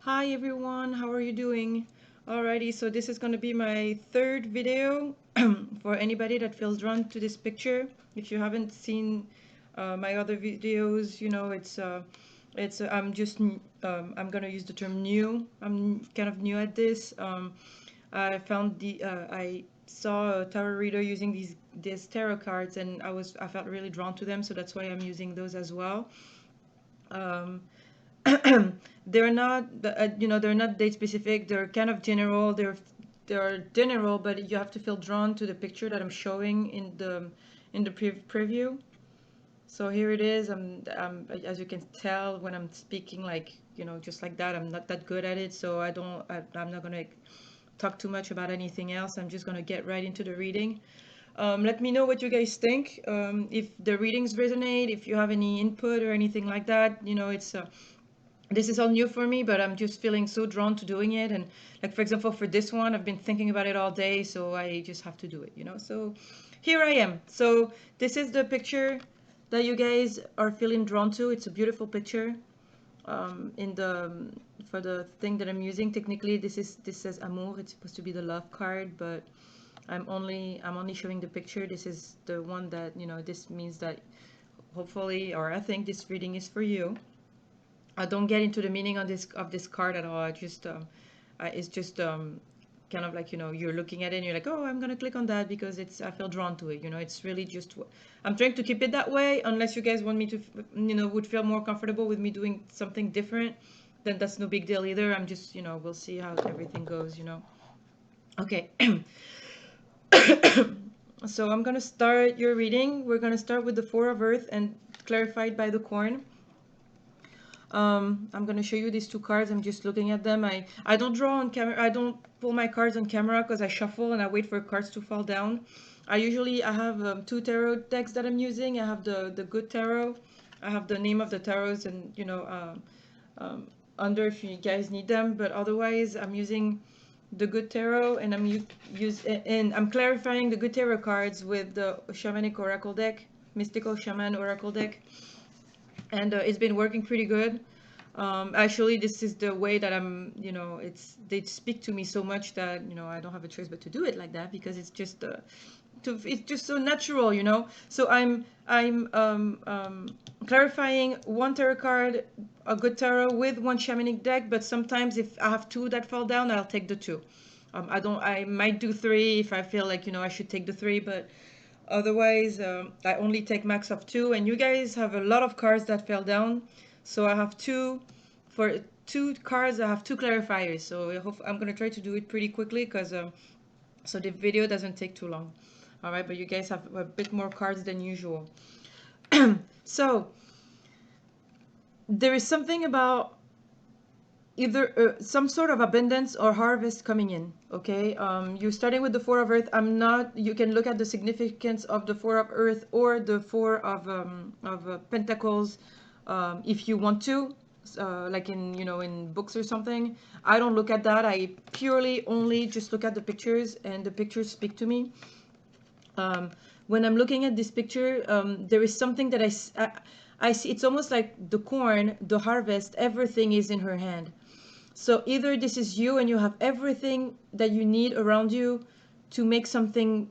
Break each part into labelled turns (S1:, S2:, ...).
S1: Hi everyone, how are you doing? Alrighty, so this is going to be my third video for anybody that feels drawn to this picture. If you haven't seen my other videos, you know I'm just I'm gonna use the term new. I'm kind of new at this. I saw a tarot reader using these tarot cards, and I felt really drawn to them, so that's why I'm using those as well. Um, they're not they're not date specific, they're kind of general, they're general, but you have to feel drawn to the picture that I'm showing in the preview. So here it is. As you can tell, when I'm speaking, like, just like that, I'm not that good at it, so I'm not gonna talk too much about anything else. I'm just gonna get right into the reading. Let me know what you guys think, if the readings resonate, if you have any input or anything like that. It's this is all new for me, but I'm just feeling so drawn to doing it. And like, for example, for this one, I've been thinking about it all day, so I just have to do it. So here I am. So this is the picture that you guys are feeling drawn to. It's a beautiful picture. In the For the thing that I'm using, technically this says amour. It's supposed to be the love card, but I'm only showing the picture. This is the one that, this means that hopefully, or I think this reading is for you. I don't get into the meaning of this card at all. It's just kind of like, you're looking at it and you're like, oh, I'm gonna click on that because I feel drawn to it. It's really just I'm trying to keep it that way. Unless you guys want me to, would feel more comfortable with me doing something different, then that's no big deal either. I'm just, we'll see how everything goes. Okay. So I'm gonna start your reading. We're gonna start with the Four of Earth and clarified by the Corn. I'm gonna show you these two cards. I'm just looking at them. I don't draw on camera. I don't pull my cards on camera because I shuffle and I wait for cards to fall down. I have two tarot decks that I'm using. I have the good tarot. I have the name of the tarots, and under if you guys need them. But otherwise, I'm using the good tarot, and I'm clarifying the good tarot cards with the shamanic oracle deck, mystical shaman oracle deck, and it's been working pretty good. Actually, this is the way that they speak to me so much that I don't have a choice but to do it like that, because it's just so natural. So I'm clarifying one tarot card, a good tarot, with one shamanic deck. But sometimes if I have two that fall down, I'll take the two. I might do three if I feel like I should take the three, but otherwise, I only take max of two. And you guys have a lot of cards that fell down, so I have for two cards. I have two clarifiers. So I'm gonna try to do it pretty quickly, because so the video doesn't take too long. All right, but you guys have a bit more cards than usual. So there is something about either some sort of abundance or harvest coming in. Okay, you're starting with the Four of Earth. You can look at the significance of the Four of Earth or the Four of Pentacles, if you want to, like in books or something. I don't look at that. I purely only just look at the pictures, and the pictures speak to me. When I'm looking at this picture, there is something that I see. It's almost like the corn, the harvest, everything is in her hand. So either this is you and you have everything that you need around you to make something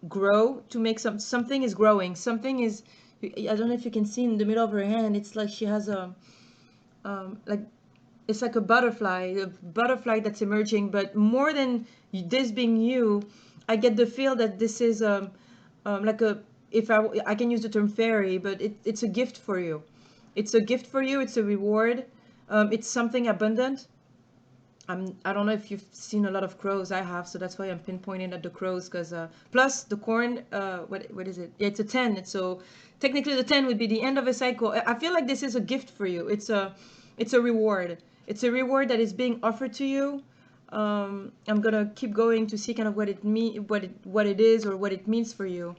S1: grow, to make something is growing. Something is, I don't know if you can see in the middle of her hand, it's like she has like, it's like a butterfly that's emerging. But more than this being you, I get the feel that this is like if I can use the term fairy, but it's a gift for you. It's a gift for you. It's a reward. It's something abundant. I don't know if you've seen a lot of crows. I have, so that's why I'm pinpointing at the crows. Because plus the corn, what is it? Yeah, it's a 10. So technically the 10 would be the end of a cycle. I feel like this is a gift for you. It's a reward. It's a reward that is being offered to you. I'm gonna keep going to see kind of what it is, or what it means for you.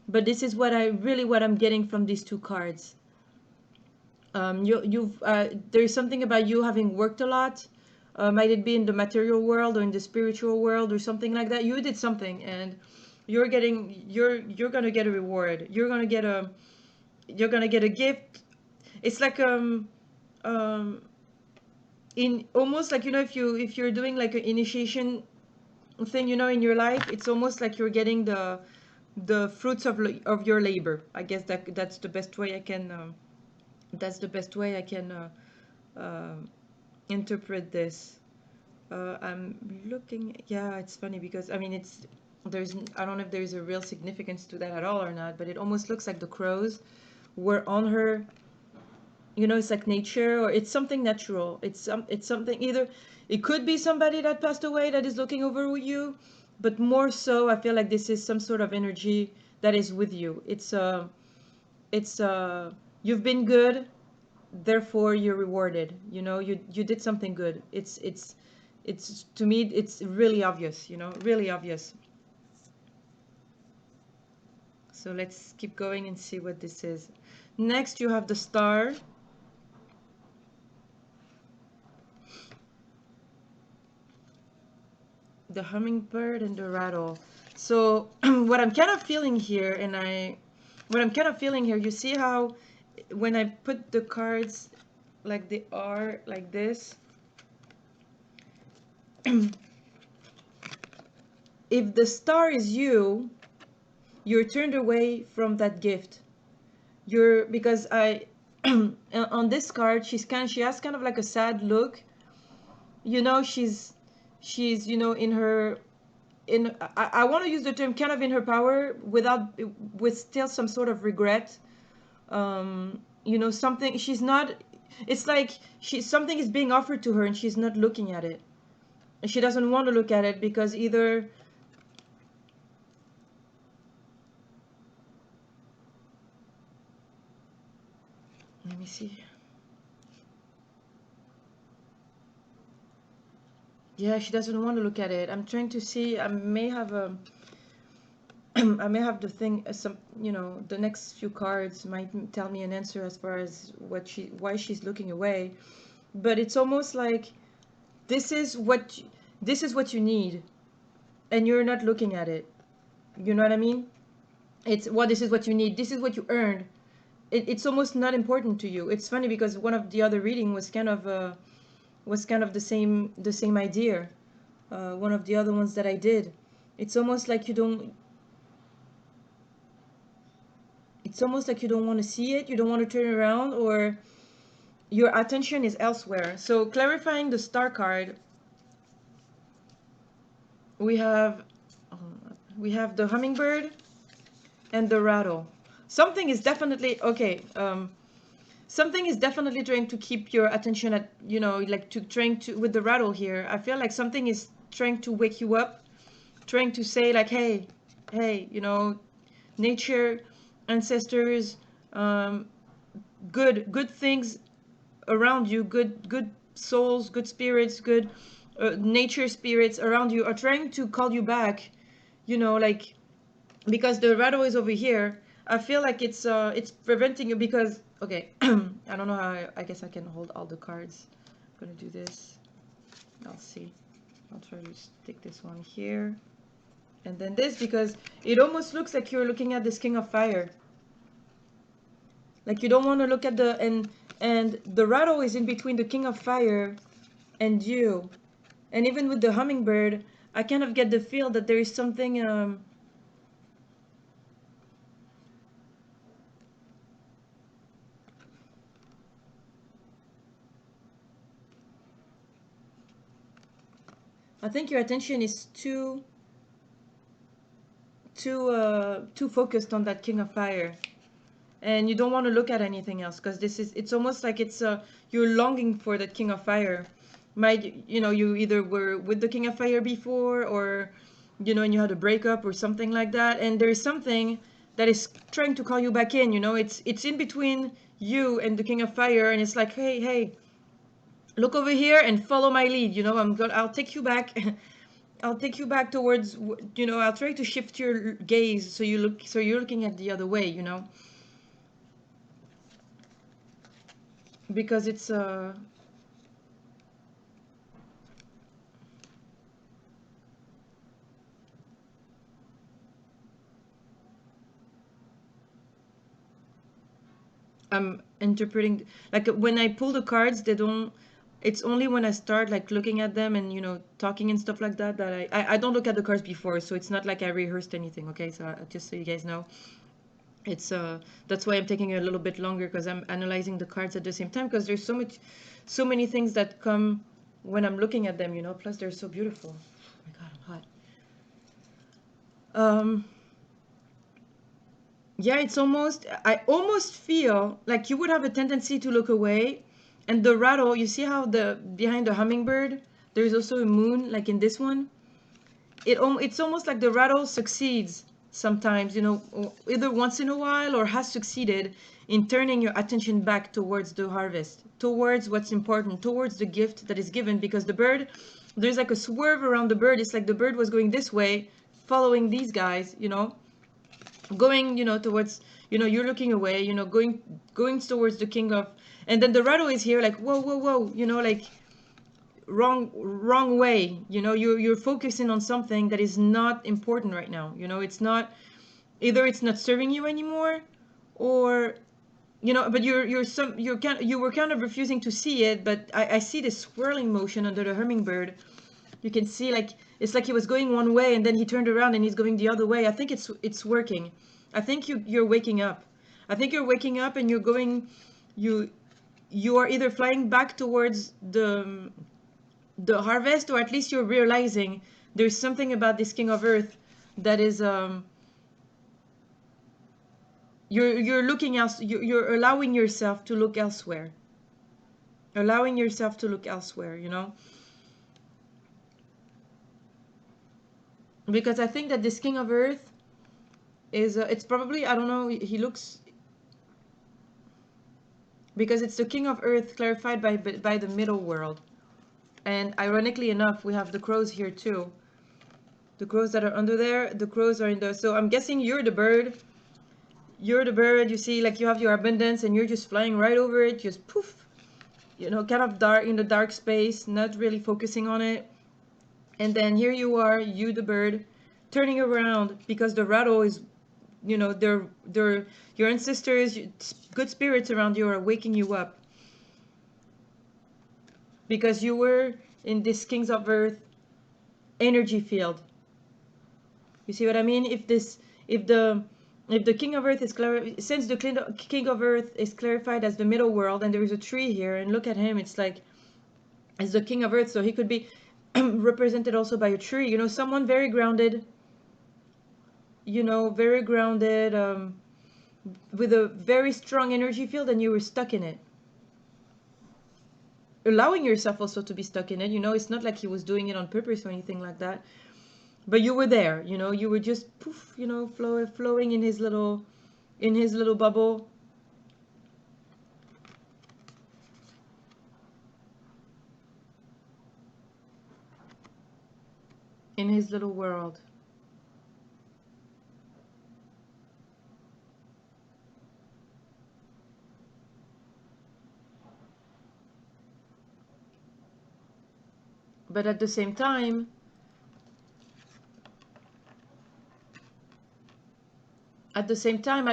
S1: But this is what I'm getting from these two cards. There's something about you having worked a lot. Might it be in the material world or in the spiritual world or something like that? You did something, and you're gonna get a reward. You're gonna get a gift. It's like um in almost like, you know, if you're doing like an initiation thing, you know, in your life, it's almost like you're getting the fruits of your labor. I guess that's the best way I can uh, interpret this. I'm looking. Yeah, it's funny because I mean, I don't know if there's a real significance to that at all or not, but it almost looks like the crows were on her. You know, it's like nature, or it's something natural. It's something, either it could be somebody that passed away that is looking over you, but more so, I feel like this is some sort of energy that is with you. It's you've been good, therefore you're rewarded. You know, you did something good. It's to me, it's really obvious, you know, really obvious. So let's keep going and see what this is. Next, you have the star. The hummingbird and the rattle. So what I'm kind of feeling here, what I'm kind of feeling here, you see how when I put the cards like they are, like this, if the star is you, you're turned away from that gift. Because I on this card, she has kind of like a sad look. You know, she's, you know, in her, I want to use the term kind of in her power, with still some sort of regret. You know, something she's not, it's like something is being offered to her and she's not looking at it. And she doesn't want to look at it because either, let me see. Yeah, she doesn't want to look at it. I'm trying to see. I may have a I may have the thing, some, you know, the next few cards might tell me an answer as far as why she's looking away. But it's almost like this is what this is what you need, and you're not looking at it. You know what I mean? It's what This is what you need. This is what you earned. It's almost not important to you. It's funny because one of the other reading was kind of the same idea. One of the other ones that I did. It's almost like you don't. It's almost like you don't want to see it. You don't want to turn around, or your attention is elsewhere. So clarifying the star card, we have the hummingbird and the rattle. Something is definitely okay. Something is definitely trying to keep your attention at, you know, like to trying to, with the rattle here, I feel like something is trying to wake you up, trying to say like, hey, you know, nature, ancestors, um, good things around you, good souls, good spirits, good nature spirits around you are trying to call you back, you know, like, because the rattle is over here. I feel like it's preventing you because, okay, I don't know how I guess I can hold all the cards. I'm gonna do this. I'll see. I'll try to stick this one here. And then this, because it almost looks like you're looking at this King of Fire. Like you don't want to look at and the rattle is in between the King of Fire and you. And even with the hummingbird, I kind of get the feel that there is something I think your attention is too focused on that King of Fire, and you don't want to look at anything else, because it's almost like you're longing for that King of Fire. Might, you know, you either were with the King of Fire before, or, you know, and you had a breakup or something like that, and there's something that is trying to call you back in. You know, it's in between you and the King of Fire, and it's like, hey, look over here and follow my lead. You know, I'll take you back. I'll take you back towards, you know, I'll try to shift your gaze so you're looking at the other way, you know, because it's I'm interpreting, like when I pull the cards, they don't, It's only when I start like looking at them and, you know, talking and stuff like that, that I don't look at the cards before, so it's not like I rehearsed anything. Okay, so just so you guys know, it's that's why I'm taking a little bit longer, because I'm analyzing the cards at the same time, because there's so many things that come when I'm looking at them, you know. Plus they're so beautiful. Oh my god, I'm hot. Yeah, it's almost, I almost feel like you would have a tendency to look away. And the rattle, you see how the behind the hummingbird, there's also a moon, like in this one. It's almost like the rattle succeeds sometimes, you know, either once in a while or has succeeded in turning your attention back towards the harvest, towards what's important, towards the gift that is given. Because the bird, there's like a swerve around the bird. It's like the bird was going this way, following these guys, you know, going, you know, towards, you know, you're looking away, you know, going towards the king of, and then the rattle is here, like, whoa, whoa, whoa, you know, like, wrong way, you know, you're focusing on something that is not important right now, you know. It's not, either it's not serving you anymore, or, you know, but you were kind of refusing to see it. But I see this swirling motion under the hummingbird. You can see, like, it's like he was going one way and then he turned around and he's going the other way. I think it's working. I think you're waking up. I think you're waking up and you're going, you you are either flying back towards the harvest, or at least you're realizing there's something about this king of earth that is you're looking else, you're allowing yourself to look elsewhere, allowing yourself to look elsewhere, you know. Because I think that this king of earth is it's probably, I don't know, he looks, because it's the king of earth clarified by the middle world. And ironically enough, we have the crows here too. The crows that are under there, the crows are in the, so I'm guessing you're the bird. You're the bird, you see, like, you have your abundance and you're just flying right over it, just poof, you know, kind of dark, in the dark space, not really focusing on it. And then here you are, you the bird, turning around, because the rattle is, you know, they're your ancestors, good spirits around you are waking you up, because you were in this kings of earth energy field. You see what I mean? If the king of earth is since the king of earth is clarified as the middle world, and there is a tree here, and look at him, it's like, it's the king of earth, so he could be represented also by a tree, you know, someone very grounded, you know, very grounded, with a very strong energy field, and you were stuck in it, allowing yourself also to be stuck in it, you know. It's not like he was doing it on purpose or anything like that, but you were there, you know, you were just poof, you know, flowing in his little bubble. In his little world. But at the same time, I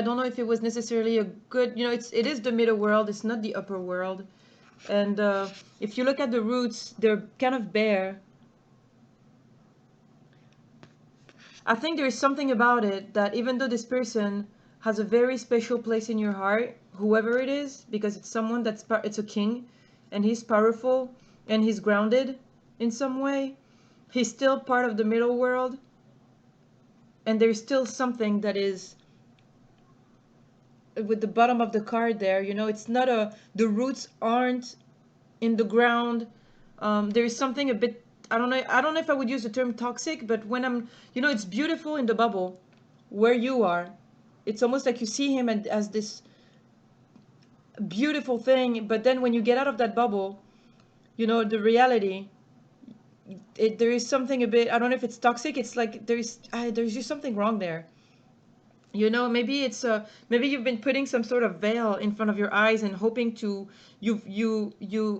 S1: don't know if it was necessarily a good, you know, it is the middle world, it's not the upper world. And if you look at the roots, they're kind of bare. I think there's something about it that even though this person has a very special place in your heart, whoever it is, because it's someone it's a king, and he's powerful and he's grounded in some way, he's still part of the middle world, and there's still something that is with the bottom of the card there, you know. It's not the roots aren't in the ground. There is something a bit, I don't know if I would use the term toxic, but when I'm, you know, it's beautiful in the bubble where you are. It's almost like you see him as this beautiful thing, but then when you get out of that bubble, you know, the reality, there is something a bit, I don't know if it's toxic, it's like there's just something wrong there. You know, maybe it's maybe you've been putting some sort of veil in front of your eyes and hoping to, you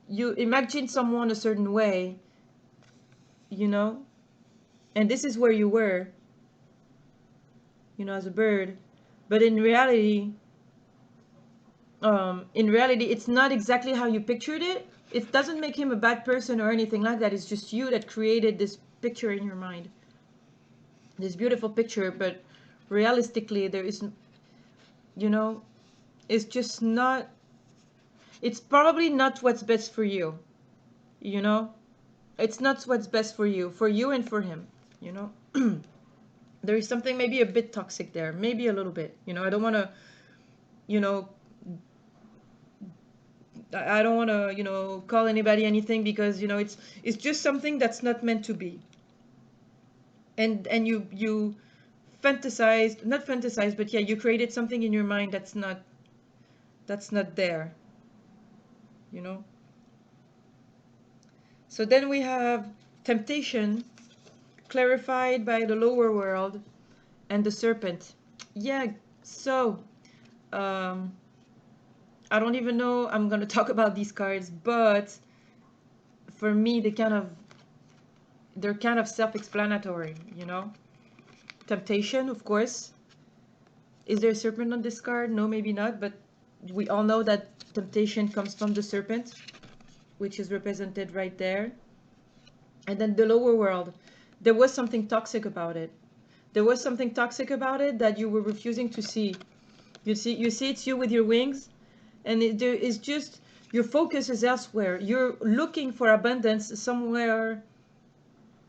S1: imagine someone a certain way, you know, and this is where you were, you know, as a bird. But in reality it's not exactly how you pictured it. it doesn't make him a bad person or anything like that. It's just you that created this picture in your mind, this beautiful picture. But realistically, there is, you know, it's just not, it's probably not what's best for you, you know? It's not what's best for you and for him, you know? There is something maybe a bit toxic there, maybe a little bit, you know? I don't want to, you know, I don't want to, you know, call anybody anything, because, you know, it's just something that's not meant to be. And you fantasized, not fantasized, but yeah, you created something in your mind that's not there, you know? So then we have temptation, clarified by the lower world, and the serpent. Yeah, so um, I don't even know I'm gonna talk about these cards, but for me, they're kind of self-explanatory, you know? Temptation, of course. Is there a serpent on this card? No, maybe not, but we all know that temptation comes from the serpent, which is represented right there. And then the lower world, there was something toxic about it. There was something toxic about it that you were refusing to see. You see it's you with your wings, and there is just, your focus is elsewhere. You're looking for abundance somewhere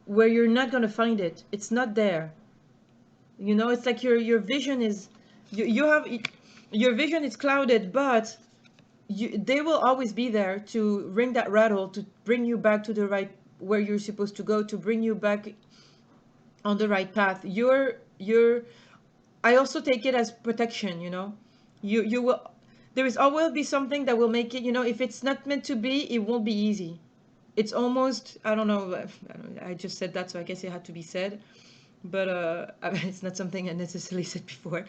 S1: where you're not going to find it. It's not there. You know, it's like your vision is, you have, your vision is clouded, but they will always be there to ring that rattle, to bring you back to the right, where you're supposed to go, to bring you back on the right path. You're I also take it as protection, you know. You will, there is always be something that will make it, you know, if it's not meant to be, it won't be easy. It's almost, I don't know, I just said that, so I guess it had to be said. But it's not something I necessarily said before.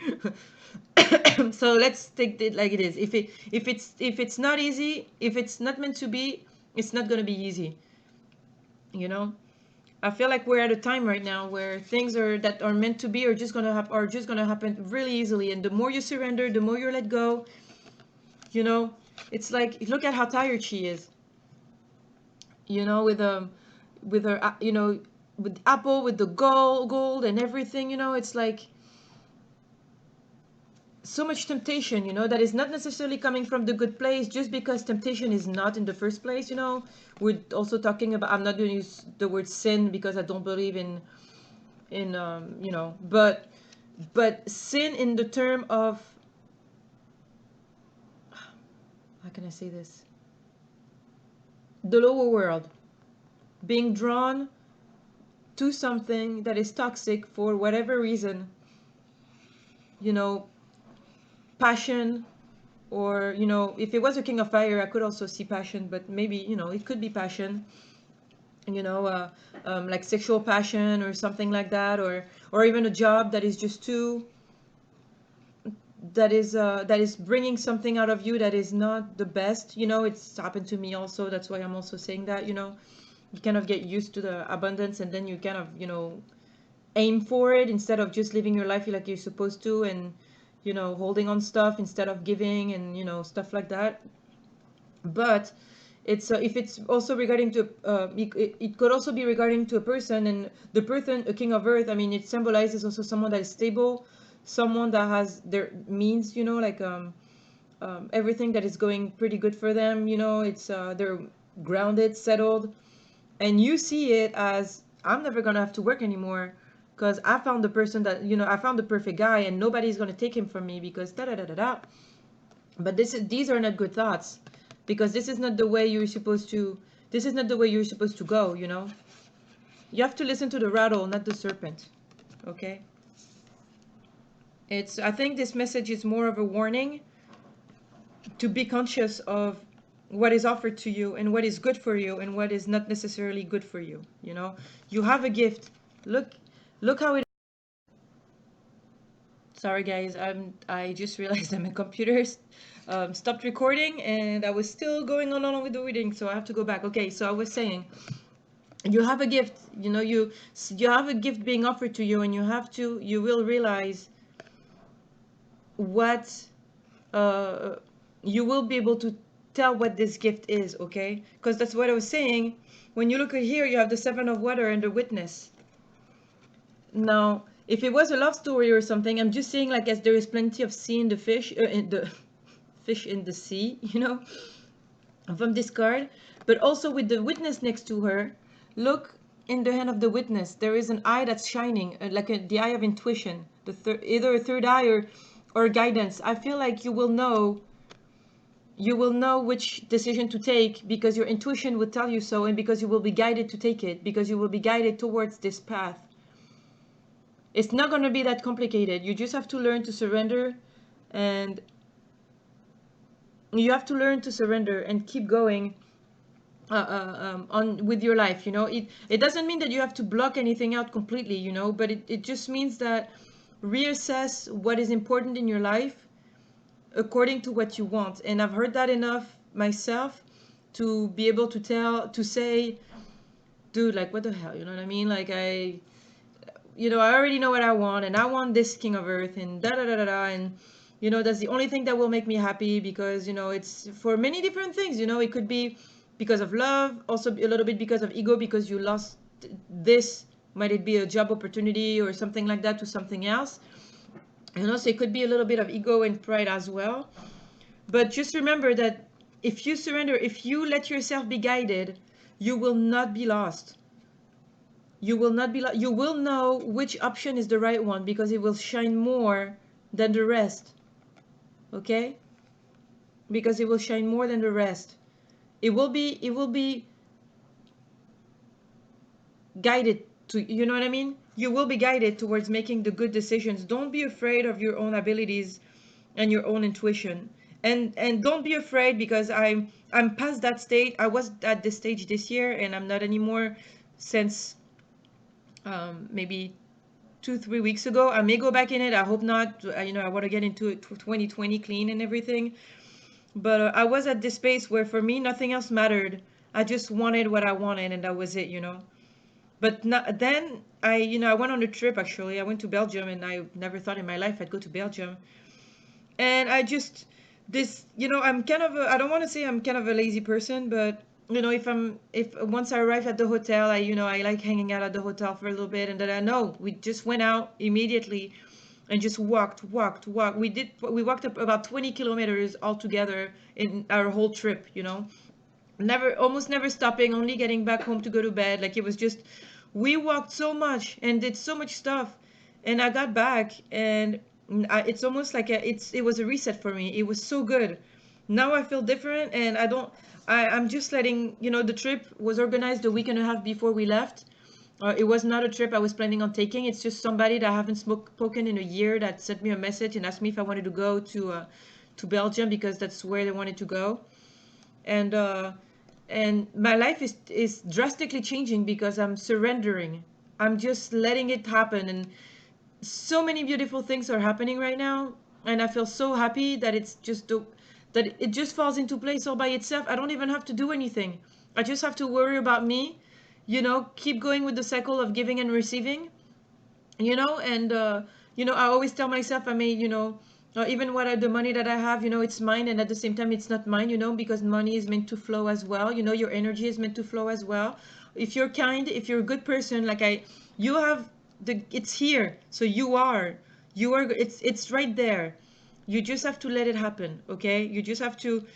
S1: So let's take it like it is. If it's not easy, if it's not meant to be, it's not going to be easy, you know. I feel like we're at a time right now where things are that are meant to be are just gonna happen really easily. And the more you surrender, the more you let go. You know, it's like, look at how tired she is. You know, with her, you know, with Apple, with the gold and everything. You know, it's like so much temptation. You know, that is not necessarily coming from the good place, just because temptation is not in the first place. You know, we're also talking about. I'm not going to use the word sin because I don't believe in you know, but sin in the term of, how can I say this, the lower world, being drawn to something that is toxic for whatever reason, you know, passion, or, you know, if it was a king of fire, I could also see passion, but maybe, you know, it could be passion, you know, like sexual passion or something like that, or even a job that is just too, that is bringing something out of you that is not the best. You know, it's happened to me also, that's why I'm also saying that, you know, you kind of get used to the abundance, and then you kind of, you know, aim for it instead of just living your life like you're supposed to, and, you know, holding on stuff instead of giving, and, you know, stuff like that. But it's if it's also regarding to it could also be regarding to a person, and the person, a king of earth, I mean, it symbolizes also someone that is stable, someone that has their means, you know, like everything that is going pretty good for them, you know, it's they're grounded, settled, and you see it as, I'm never gonna have to work anymore because I found the person that, you know, I found the perfect guy, and nobody's gonna take him from me because da da da da da. But these are not good thoughts, because this is not the way you're supposed to, this is not the way you're supposed to go, you know. You have to listen to the rattle, not the serpent. Okay, it's, I think this message is more of a warning to be conscious of what is offered to you, and what is good for you, and what is not necessarily good for you. You know, you have a gift. Look how it, sorry guys, I just realized that my computer stopped recording, and I was still going on with the reading, so I have to go back. Okay, so I was saying, you have a gift, you know, you have a gift being offered to you, and you will realize what you will be able to tell what this gift is, okay? Because that's what I was saying. When you look at here, you have the Seven of Water and the Witness. Now, if it was a love story or something, I'm just saying, like, as there is plenty of sea in the fish, in the fish in the sea, you know, from this card. But also with the Witness next to her, look in the hand of the Witness. There is an eye that's shining, like the eye of intuition, either a third eye or guidance. I feel like you will know which decision to take because your intuition will tell you so, and because you will be guided to take it, because you will be guided towards this path. It's not going to be that complicated. You just have to learn to surrender, and you have to learn to surrender and keep going on with your life. You know, it doesn't mean that you have to block anything out completely, you know, but it just means that reassess what is important in your life according to what you want. And I've heard that enough myself to be able to say, dude, like, what the hell, you know what I mean? Like, I already know what I want, and I want this King of Earth, and da da da da da, and that's the only thing that will make me happy, because it's for many different things. It could be because of love, also a little bit because of ego, because you lost this, might it be a job opportunity or something like that, to something else. So it could be a little bit of ego and pride as well. But just remember that if you surrender, if you let yourself be guided, you will not be lost. You will not be you will know which option is the right one, because it will shine more than the rest. Okay? Because it will shine more than the rest. It will be guided to, you know what I mean? You will be guided towards making the good decisions. Don't be afraid of your own abilities and your own intuition. And don't be afraid, because I'm past that state. I was at this stage this year, and I'm not anymore since maybe 2-3 weeks ago. I may go back in it. I hope not. I want to get into it 2020 clean and everything. But I was at this space where for me nothing else mattered. I just wanted what I wanted, and that was it. But not, then I went on a trip. Actually, I went to Belgium, and I never thought in my life I'd go to Belgium. And I just I'm kind of I don't want to say I'm kind of a lazy person, but if once I arrive at the hotel, I like hanging out at the hotel for a little bit, and then I know we just went out immediately and just walked. We walked up about 20 kilometers altogether in our whole trip. Almost never stopping, only getting back home to go to bed. Like, it was just, we walked so much and did so much stuff, and I got back, and it's almost like it was a reset for me. It was so good. Now I feel different, and I'm just letting the trip was organized a week and a half before we left. It was not a trip I was planning on taking. It's just somebody that I haven't spoken in a year that sent me a message and asked me if I wanted to go to Belgium, because that's where they wanted to go. And my life is drastically changing because I'm surrendering. I'm just letting it happen, and so many beautiful things are happening right now, and I feel so happy that that it just falls into place all by itself. I don't even have to do anything. I just have to worry about me, keep going with the cycle of giving and receiving, and I always tell myself, I mean, even the money that I have, it's mine, and at the same time it's not mine, because money is meant to flow as well. Your energy is meant to flow as well. If you're kind, if you're a good person, you have it's here. So it's right there. You just have to let it happen. Okay, you just have to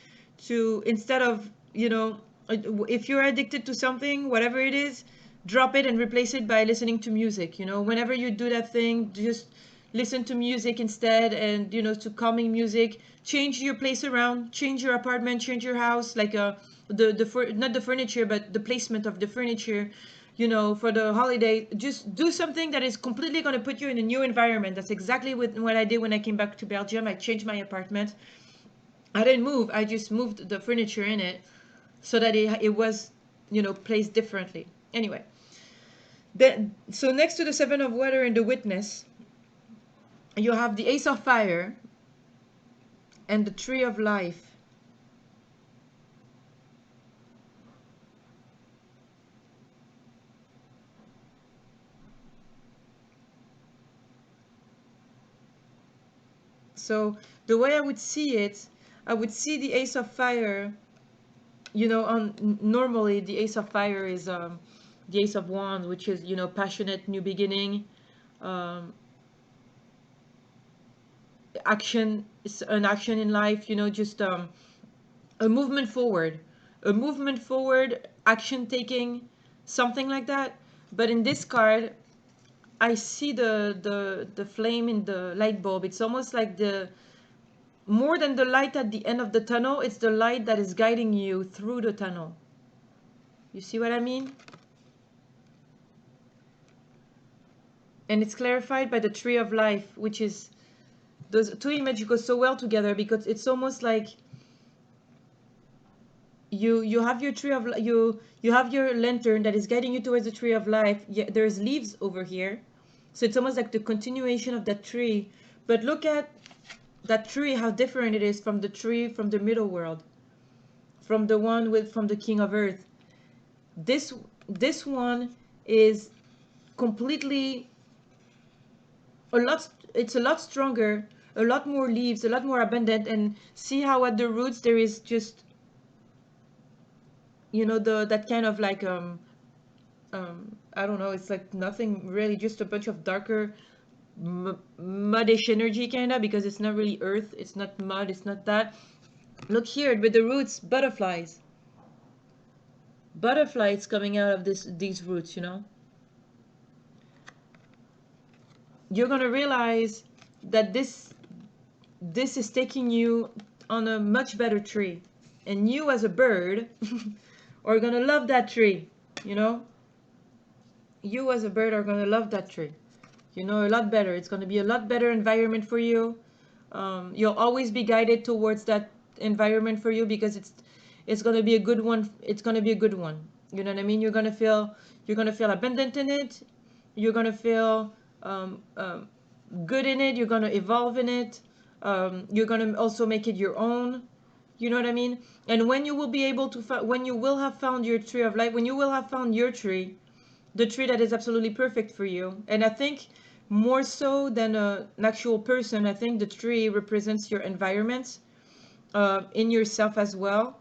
S1: instead of, if you're addicted to something, whatever it is, drop it and replace it by listening to music. Whenever you do that thing, just listen to music instead, and to calming music. Change your place around, change your apartment, change your house, like not the furniture, but the placement of the furniture. For the holiday, just do something that is completely going to put you in a new environment. That's exactly what I did when I came back to Belgium. I changed my apartment. I didn't move, I just moved the furniture in it, so that it was placed differently. Anyway, so next to the Seven of Water and the Witness, you have the Ace of Fire and the Tree of Life. So the way I would see it, I would see the Ace of Fire you know, normally the Ace of Fire is the Ace of Wands, which is, you know, passionate new beginning, um, action, it's an action in life, you know, just a movement forward, a movement forward, action taking, something like that. But in this card, I see the flame in the light bulb. It's almost like the more than the light at the end of the tunnel, it's the light that is guiding you through the tunnel. You see what I mean? And it's clarified by the tree of life, which is, those two images go so well together because it's almost like you have your tree of you have your lantern that is guiding you towards the tree of life. Yeah, there's leaves over here, so it's almost like the continuation of that tree. But look at that tree, how different it is from the tree from the middle world, from the one with from the king of earth. This one is completely a lot, it's a lot stronger, a lot more leaves, a lot more abundant. And see how at the roots there is just, you know, the that kind of like I don't know, it's like nothing really, just a bunch of darker muddish energy kind of, because it's not really earth, it's not mud, it's not that. Look here with the roots, butterflies coming out of these roots, you know. You're gonna realize that this is taking you on a much better tree, and you as a bird are gonna love that tree, you know. You as a bird are gonna love that tree, you know, a lot better. It's gonna be a lot better environment for you. You'll always be guided towards that environment for you because it's gonna be a good one. It's gonna be a good one. You know what I mean? You're gonna feel abundant in it. You're gonna feel good in it. You're gonna evolve in it. You're gonna also make it your own. You know what I mean? And when you will be able to, when you will have found your tree of life, when you will have found your tree, the tree that is absolutely perfect for you. And I think more so than an actual person, I think the tree represents your environment, in yourself as well.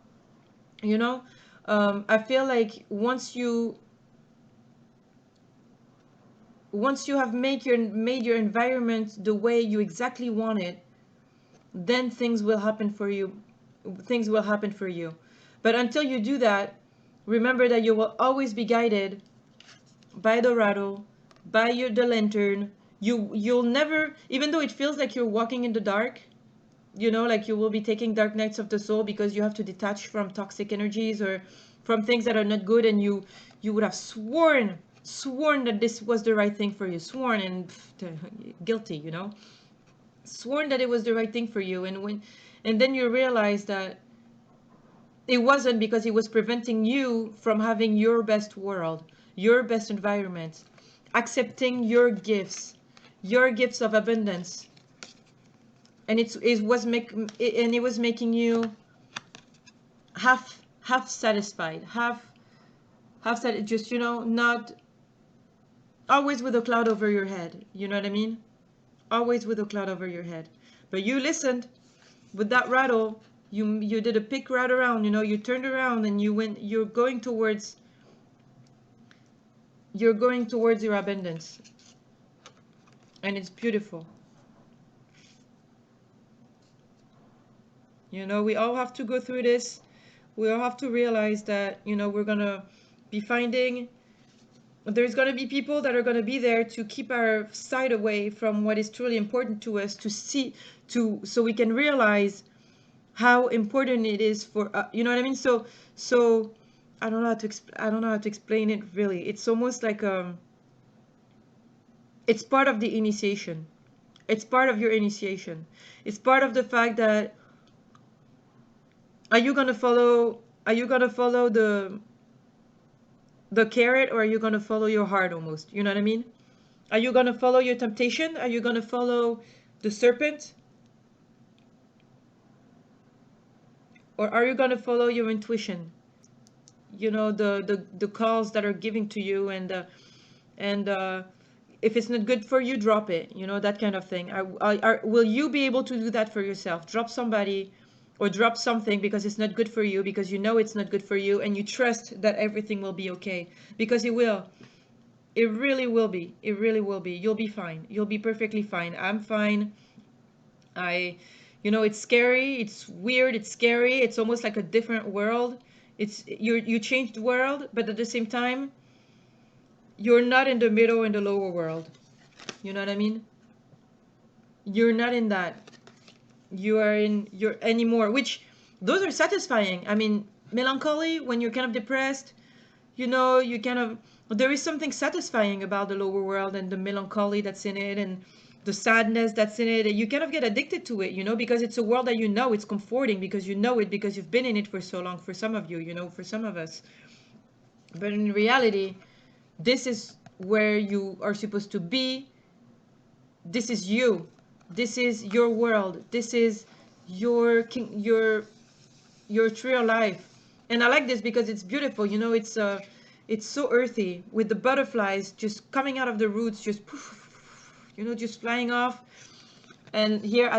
S1: You know, I feel like once you have made your environment the way you exactly want it, then things will happen for you. Things will happen for you. But until you do that, remember that you will always be guided by the rattle, by the lantern. You'll never, even though it feels like you're walking in the dark, you know, like you will be taking dark nights of the soul because you have to detach from toxic energies or from things that are not good, and you would have sworn that this was the right thing for you, sworn and guilty, you know, sworn that it was the right thing for you. And then you realize that it wasn't, because it was preventing you from having your best world, your best environment, accepting your gifts of abundance. And it was making you half satisfied, just, you know, not always with a cloud over your head. You know what I mean? Always with a cloud over your head. But you listened with that rattle. You did a pick right around, you know, you turned around and you're going towards your abundance. And it's beautiful. You know, we all have to go through this. We all have to realize that, you know, we're gonna be finding, there's gonna be people that are gonna be there to keep our sight away from what is truly important to us, so we can realize how important it is for, you know what I mean? So I don't know how to explain it really. It's almost like it's part of the initiation. It's part of your initiation. It's part of the fact that, are you gonna follow the carrot, or are you gonna follow your heart almost? You know what I mean? Are you gonna follow your temptation? Are you gonna follow the serpent? Or are you gonna follow your intuition? You know, the calls that are giving to you, and if it's not good for you, drop it. You know, that kind of thing. Will you be able to do that for yourself? Drop somebody or drop something because it's not good for you, because you know it's not good for you, and you trust that everything will be okay, because it will. It really will be. It really will be. You'll be fine. You'll be perfectly fine. I'm fine. I, it's scary. It's weird. It's scary. It's almost like a different world. It's you changed the world, but at the same time, you're not in the middle and the lower world. You know what I mean? You're not in that. You are in your anymore, which those are satisfying. I mean, melancholy, when you're kind of depressed, you kind of, there is something satisfying about the lower world and the melancholy that's in it, and the sadness that's in it. And you kind of get addicted to it, because it's a world that it's comforting, because you know it, because you've been in it for so long, for some of you, for some of us. But in reality, this is where you are supposed to be. This is you. This is your world. This is your true life. And I like this because it's beautiful. It's so earthy, with the butterflies just coming out of the roots, just poof, just flying off. And here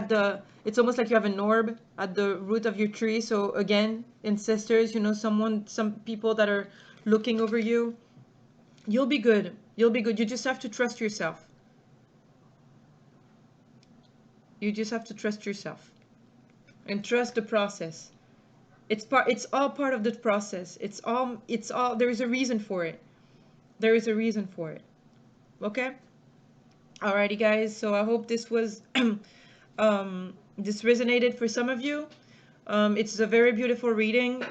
S1: it's almost like you have an orb at the root of your tree. So again, ancestors, some people that are looking over you. You'll be good. You'll be good. You just have to trust yourself. You just have to trust yourself and trust the process. It's all part of the process. It's all there is a reason for it. There is a reason for it. Okay? Alrighty guys, so I hope this was this resonated for some of you. It's a very beautiful reading.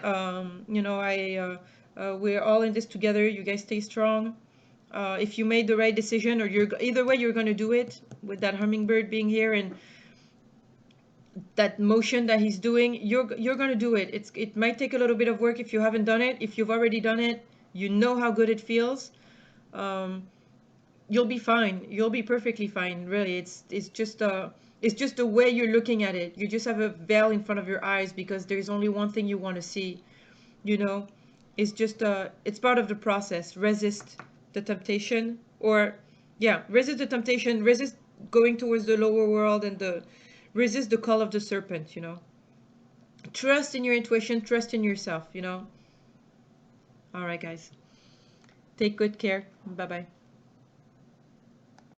S1: We're all in this together. You guys stay strong. If you made the right decision, or either way, you're gonna do it, with that hummingbird being here and that motion that he's doing. You're gonna do it. It might take a little bit of work if you haven't done it. If you've already done it, you know how good it feels. Um, you'll be fine. You'll be perfectly fine. Really, it's just the way you're looking at it. You just have a veil in front of your eyes because there's only one thing you want to see. You know, it's part of the process. Resist the temptation, or yeah, resist the temptation. Resist going towards the lower world, and resist the call of the serpent. Trust in your intuition. Trust in yourself. All right, guys. Take good care. Bye bye.